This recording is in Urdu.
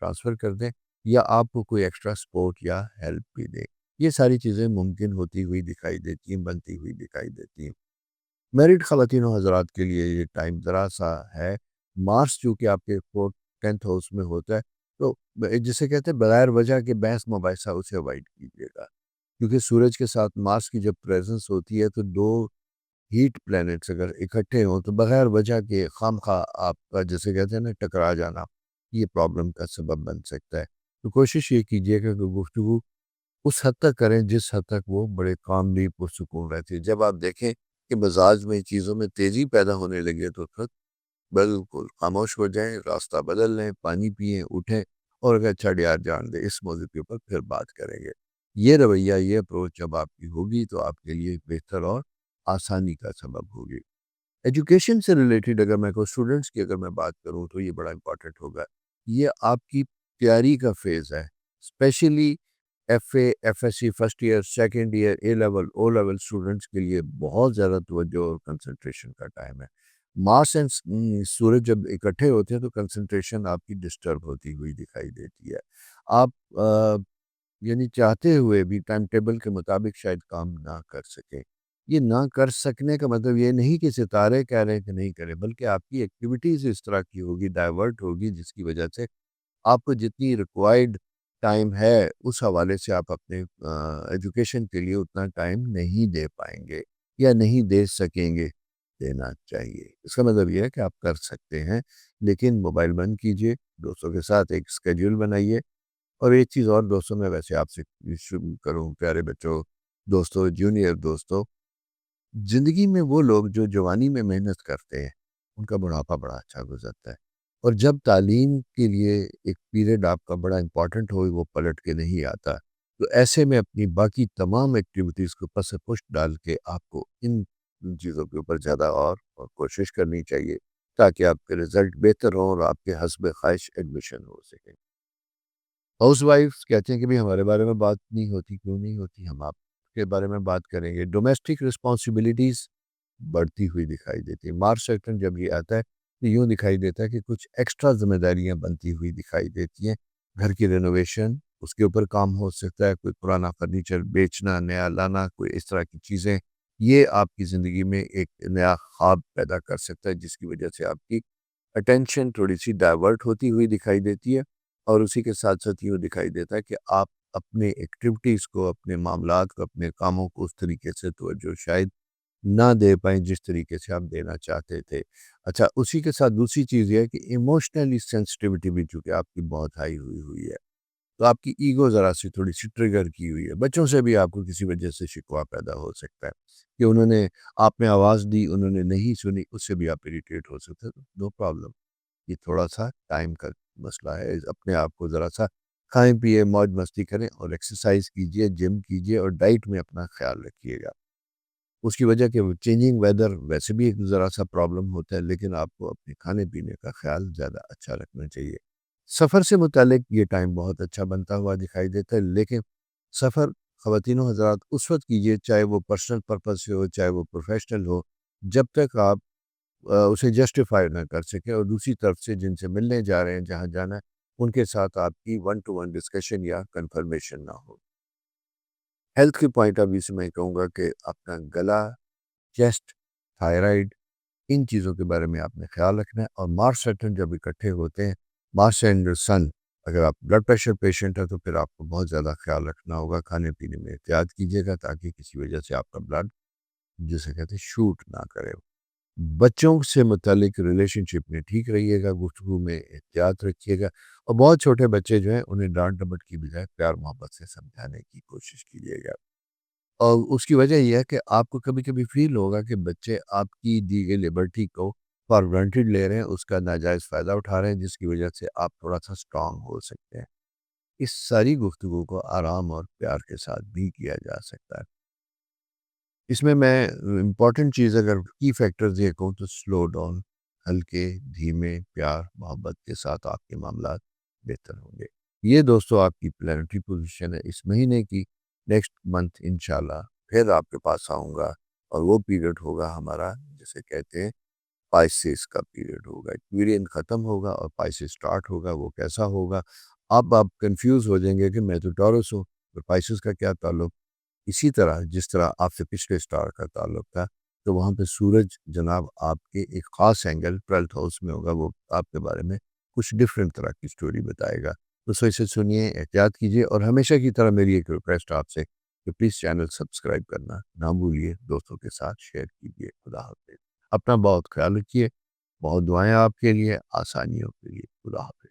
ٹرانسفر کر دیں یا آپ کو کوئی ایکسٹرا سپورٹ یا ہیلپ بھی دیں. یہ ساری چیزیں ممکن ہوتی ہوئی دکھائی دیتی ہیں، بنتی ہوئی دکھائی دیتی ہیں. میرڈ خواتین و حضرات کے لیے یہ ٹائم ذرا سا ہے. مارس چونکہ آپ کے 10th ہاؤس میں ہوتا ہے، تو جسے کہتے ہیں بغیر وجہ کے بحث مباحثہ اسے اوائڈ کیجیے گا، کیونکہ سورج کے ساتھ مارس کی جب پریزنس ہوتی ہے تو دو ہیٹ پلینٹس اگر اکٹھے ہوں تو بغیر وجہ کے خام خواہ آپ کا جسے کہتے ہیں نا ٹکرا جانا، یہ پرابلم کا سبب بن سکتا ہے. تو کوشش یہ کیجیے گا کہ گفتگو اس حد تک کریں جس حد تک وہ بڑے کاملی پرسکون رہتی ہے. جب آپ دیکھیں کہ مزاج میں چیزوں میں تیزی پیدا ہونے لگے تو خود بالکل خاموش ہو جائیں، راستہ بدل لیں، پانی پئیں، اٹھیں اور اگر اچھا یار جان دیں اس موضوع کے اوپر پھر بات کریں گے. یہ رویہ، یہ اپروچ جب آپ کی ہوگی تو آپ کے لیے بہتر اور آسانی کا سبب ہوگی. ایجوکیشن سے ریلیٹڈ اگر میں کوئی اسٹوڈنٹس کی اگر میں بات کروں تو یہ بڑا امپورٹنٹ ہوگا. یہ آپ کی تیاری کا فیز ہے، especially F A, F S C first year, second year, A level, O level students کے لیے بہت زیادہ توجہ اور کنسنٹریشن کا ٹائم ہے. مارس اینڈ سورج جب اکٹھے ہوتے ہیں تو کنسنٹریشن آپ کی ڈسٹرب ہوتی ہوئی دکھائی دیتی ہے. آپ یعنی چاہتے ہوئے بھی ٹائم ٹیبل کے مطابق شاید کام نہ کر سکیں. یہ نہ کر سکنے کا مطلب یہ نہیں کہ ستارے کہہ رہے ہیں کہ نہیں کریں، بلکہ آپ کی ایکٹیویٹیز اس طرح کی ہوگی، ڈائیورٹ ہوگی، جس کی وجہ سے آپ کو جتنی ریکوائرڈ ٹائم ہے اس حوالے سے آپ اپنے ایجوکیشن کے لیے اتنا ٹائم نہیں دے پائیں گے یا نہیں دے سکیں گے. دینا چاہیے. اس کا مطلب یہ ہے کہ آپ کر سکتے ہیں، لیکن موبائل بند کیجئے، دوستوں کے ساتھ ایک اسکیڈول بنائیے. اور ایک چیز اور دوستوں، میں ویسے آپ سے شروع کروں، پیارے بچوں، دوستوں، جونیئر دوستوں، زندگی میں وہ لوگ جو جوانی میں محنت کرتے ہیں ان کا بڑھاپا بڑا اچھا گزرتا ہے. اور جب تعلیم کے لیے ایک پیریڈ آپ کا بڑا امپورٹنٹ ہو وہ پلٹ کے نہیں آتا، تو ایسے میں اپنی باقی تمام ایکٹیویٹیز کو پس پشت ڈال کے آپ کو ان چیزوں کے اوپر زیادہ اور کوشش کرنی چاہیے تاکہ آپ کے رزلٹ بہتر ہوں اور آپ کے حسب خواہش ایڈمیشن ہو سکے. ہاؤس وائفس کہتے ہیں کہ بھی ہمارے بارے میں بات نہیں ہوتی، کیوں نہیں ہوتی؟ ہم آپ کے بارے میں بات کریں گے. ڈومیسٹک رسپانسبلٹیز بڑھتی ہوئی دکھائی دیتی ہے. مارس سیکٹر جب یہ آتا ہے تو یوں دکھائی دیتا ہے کہ کچھ ایکسٹرا ذمہ داریاں بنتی ہوئی دکھائی دیتی ہیں. گھر کی رینوویشن، اس کے اوپر کام ہو سکتا ہے، کوئی پرانا فرنیچر بیچنا، نیا لانا، کوئی اس طرح کی چیزیں. یہ آپ کی زندگی میں ایک نیا خواب پیدا کر سکتا ہے جس کی وجہ سے آپ کی اٹینشن تھوڑی سی ڈائیورٹ ہوتی ہوئی دکھائی دیتی ہے. اور اسی کے ساتھ ساتھ یوں دکھائی دیتا ہے کہ آپ اپنے ایکٹیویٹیز کو، اپنے معاملات کو، اپنے کاموں کو اس طریقے سے توجہ شاید نہ دے پائیں جس طریقے سے آپ دینا چاہتے تھے. اچھا، اسی کے ساتھ دوسری چیز یہ ہے کہ ایموشنلی سینسٹیوٹی بھی چونکہ آپ کی بہت ہائی ہوئی ہے، تو آپ کی ایگو ذرا سی تھوڑی سی ٹریگر کی ہوئی ہے. بچوں سے بھی آپ کو کسی وجہ سے شکوہ پیدا ہو سکتا ہے کہ انہوں نے آپ میں آواز دی، انہوں نے نہیں سنی، اس سے بھی آپ اریٹیٹ ہو سکتے ہیں. نو پرابلم، یہ تھوڑا سا ٹائم کا مسئلہ ہے. اپنے آپ کو ذرا سا کھائیں پیئے، موج مستی کریں اور ایکسرسائز کیجئے، جم کیجئے اور ڈائٹ میں اپنا خیال رکھیے گا. اس کی وجہ کہ چینجنگ ویدر ویسے بھی ایک ذرا سا پرابلم ہوتا ہے، لیکن آپ کو اپنے کھانے پینے کا خیال زیادہ اچھا رکھنا چاہیے. سفر سے متعلق یہ ٹائم بہت اچھا بنتا ہوا دکھائی دیتا ہے، لیکن سفر خواتین و حضرات اس وقت کیجئے چاہے وہ پرسنل پرپس سے ہو چاہے وہ پروفیشنل ہو، جب تک آپ اسے جسٹیفائی نہ کر سکیں اور دوسری طرف سے جن سے ملنے جا رہے ہیں، جہاں جانا ہے، ان کے ساتھ آپ کی 1-to-1 ڈسکشن یا کنفرمیشن نہ ہو. ہیلتھ کے پوائنٹ آف ویو سے میں کہوں گا کہ اپنا گلا، چیسٹ، تھائرائیڈ، ان چیزوں کے بارے میں آپ نے خیال رکھنا ہے. اور مارس سیٹرن جب اکٹھے ہوتے ہیں، مارس اینڈ سن، اگر آپ بلڈ پریشر پیشنٹ ہے تو پھر آپ کو بہت زیادہ خیال رکھنا ہوگا. کھانے پینے میں احتیاط کیجیے گا تاکہ کسی وجہ سے آپ کا بلڈ جسے کہتے ہیں شوٹ نہ کرے. بچوں سے متعلق ریلیشن شپ میں ٹھیک رہیے گا، گفتگو میں احتیاط رکھیے گا. اور بہت چھوٹے بچے جو ہیں انہیں ڈانٹ ڈپٹ کی بجائے پیار محبت سے سمجھانے کی کوشش کیجیے گا. اور اس کی وجہ یہ ہے کہ آپ کو کبھی کبھی فیل ہوگا کہ بچے آپ کی دی گئی لبرٹی کو فار گرانٹیڈ لے رہے ہیں، اس کا ناجائز فائدہ اٹھا رہے ہیں، جس کی وجہ سے آپ تھوڑا سا سٹرانگ ہو سکتے ہیں. اس ساری گفتگو کو آرام اور پیار کے ساتھ بھی کیا جا سکتا ہے. اس میں امپورٹنٹ چیز اگر کی فیکٹرز یہ کہوں تو سلو ڈاؤن، ہلکے، دھیمے، پیار محبت کے ساتھ آپ کے معاملات بہتر ہوں گے. یہ دوستو آپ کی پلانٹری پوزیشن ہے اس مہینے کی. نیکسٹ منتھ انشاءاللہ پھر آپ کے پاس آؤں گا اور وہ پیریڈ ہوگا ہمارا جسے کہتے ہیں پائسس کا پیریڈ ہوگا، ایکویرین ختم ہوگا اور پائسس سٹارٹ ہوگا، وہ کیسا ہوگا؟ اب آپ کنفیوز ہو جائیں گے کہ میں تو ٹورس ہوں، تو پائسس کا کیا تعلق؟ اسی طرح جس طرح آپ سے پچھلے سٹار کا تعلق تھا، تو وہاں پہ سورج جناب آپ کے ایک خاص اینگل 12th ہاؤس میں ہوگا، وہ آپ کے بارے میں کچھ ڈفرینٹ طرح کی سٹوری بتائے گا۔ تو سو اسے سنیے، احتیاط کیجیے، اور ہمیشہ کی طرح میری ایک ریکویسٹ آپ سے کہ پلیز چینل سبسکرائب کرنا نہ بھولیے، دوستوں کے ساتھ شیئر کیجیے۔ خدا حافظ۔ اپنا بہت خیال رکھیے، بہت دعائیں آپ کے لیے، آسانیوں کے لیے۔ خدا حافظ۔